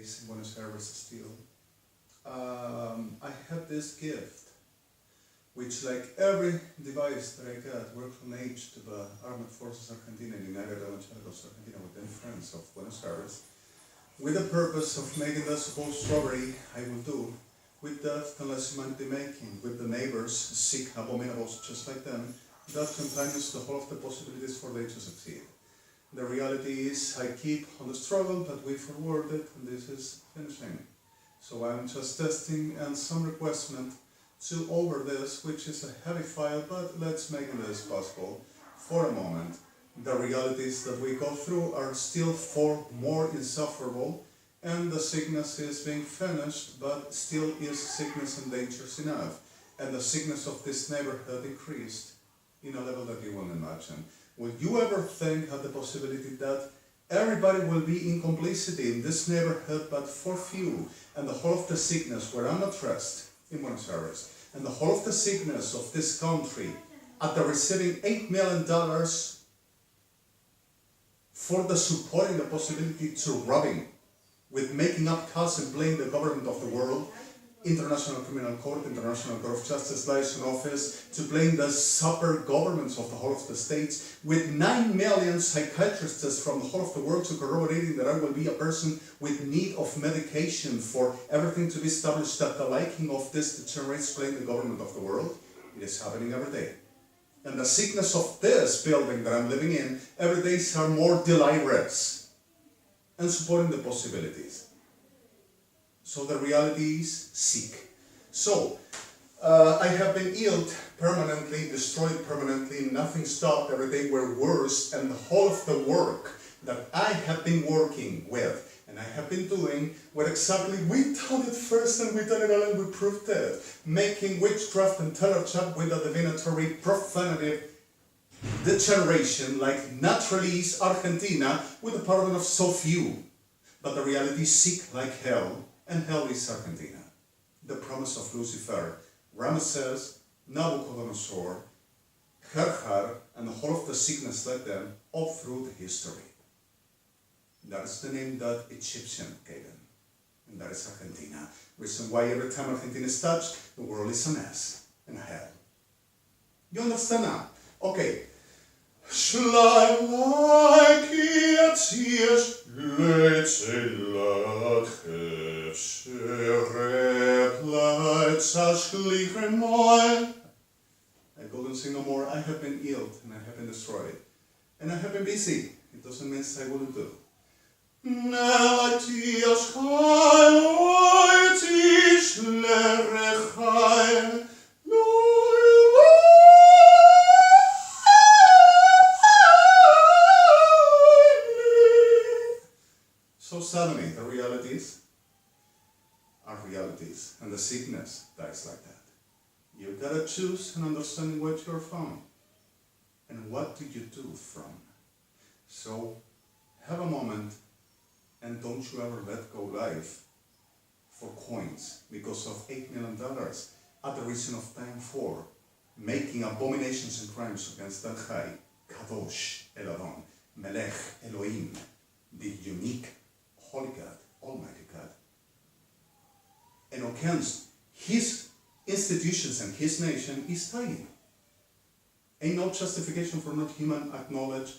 days in Buenos Aires still, I had this gift, which, like every device that I got, were donated to the Armed Forces Argentina and United Evangelicals Argentina within friends of Buenos Aires, with the purpose of making the supposed strawberry I will do, with death unless humanity making, with the neighbors sick abominables just like them, that contains the whole of the possibilities for they to succeed. The reality is I keep on the struggle, but we forward it, and this is finishing. So I'm just testing and some requestment to over this, which is a heavy file, but let's make this possible for a moment. The realities that we go through are still far more insufferable, and the sickness is being finished, but still is sickness and dangerous enough. And the sickness of this neighborhood increased in a level that you won't imagine. Will you ever think of the possibility that everybody will be in complicity in this neighborhood, but for few, and the whole of the sickness where I'm addressed in Buenos Aires, and the whole of the sickness of this country, at the receiving $8 million for the supporting the possibility to robbing, with making up costs and blaming the government of the world, International Criminal Court, International Court of Justice, Liaison Office, to blame the super governments of the whole of the states, with 9 million psychiatrists from the whole of the world to corroborating that I will be a person with need of medication for everything to be established that the liking of this degenerates blame the government of the world. It is happening every day. And the sickness of this building that I'm living in, every day are more delirious and supporting the possibilities. So the reality is sick. So, I have been ill permanently, destroyed permanently, nothing stopped, every day were worse, and the whole of the work that I have been working with, and I have been doing, what exactly we done it first and we done it all and we proved it, making witchcraft and terror chat with a divinatory, profanity, degeneration like naturalese Argentina with the pardon of so few. But the reality is sick like hell. And hell is Argentina. The promise of Lucifer, Ramesses, Nabucodonosor, Herhar, and the whole of the sickness like them all through the history. That is the name that Egyptian gave them. And that is Argentina. Reason why every time Argentina is touched, the world is a mess and a hell. You understand now? Okay. Schleimleik jetzt hier Schleitzelat I couldn't sing no more. I have been ill and I have been destroyed. And I have been busy. It doesn't mean I wouldn't do. So suddenly the realities are realities, and the sickness dies like that. You gotta choose and understand what you're from, and what do you do from. So have a moment, and don't you ever let go life for coins because of $8 million at the reason of time for making abominations and crimes against El Chai, Kadosh, El Adon, Melech, Elohim, the unique Holy God, Almighty God, and against His institutions and His nation is dying. Ain't no justification for not human knowledge,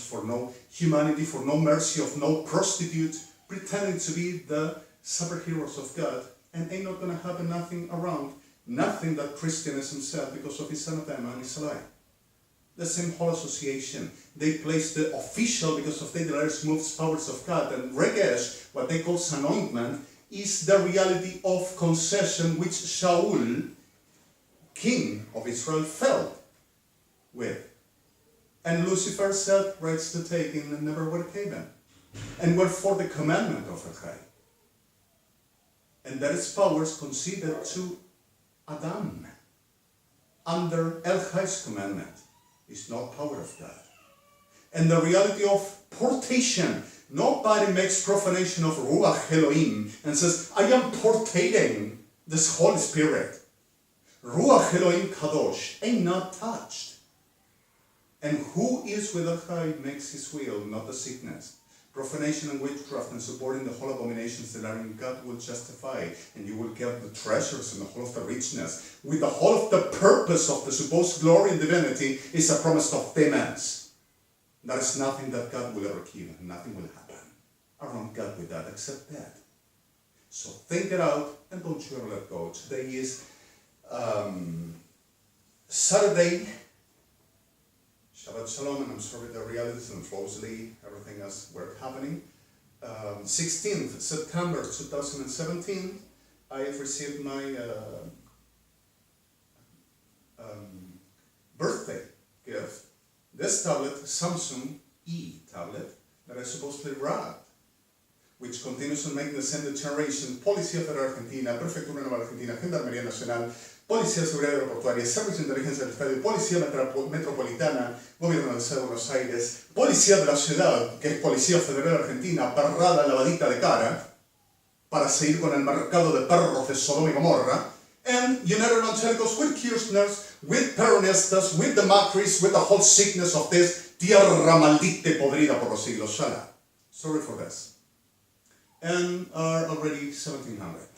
for no humanity, for no mercy of no prostitute pretending to be the superheroes of God, and ain't not gonna happen nothing around, nothing that Christianism said because of his anathema and his lie. The same whole association. They place the official because of they desires moves powers of God, and regesh, what they call anointment, is the reality of concession which Shaul, king of Israel, fell with. And Lucifer said, rights to take in and never were given. And were for the commandment of El Chai. And that is powers conceded to Adam under El Chai's commandment. Is not power of God. And the reality of portation. Nobody makes profanation of Ruach Elohim and says, I am portating this Holy Spirit. Ruach Elohim Kadosh ain't not touched. And who is with El Chai makes his will, not the sickness. Profanation and witchcraft and supporting the whole abominations that are in God will justify, and you will get the treasures and the whole of the richness. With the whole of the purpose of the supposed glory and divinity is a promise of payments. That is nothing that God will ever give, and nothing will happen around God with that except that. So think it out and don't you ever let go. Today is Saturday. Shabbat Shalom, and I'm sorry the realities and closely everything else were happening. 16th September 2017, I have received my birthday gift. This tablet, Samsung E tablet, that I supposedly wrapped, which continues to make the same generation, Policía Federal Argentina, Prefectura Naval Argentina, Gendarmería Nacional, Policía de Seguridad Aeroportuaria, Servicio de Inteligencia del Estadio, Policía Metropolitana, Gobierno de la Ciudad de Buenos Aires, Policía de la Ciudad, que es Policía Federal Argentina, perrada, lavadita de cara, para seguir con el mercado de perros de Sodoma y Gomorra, and United Evangelicals with Kirchners, with Peronistas, with the Macris, with the whole sickness of this tierra maldita y podrida por los siglos. Shala. Sorry for this. And are already 1700.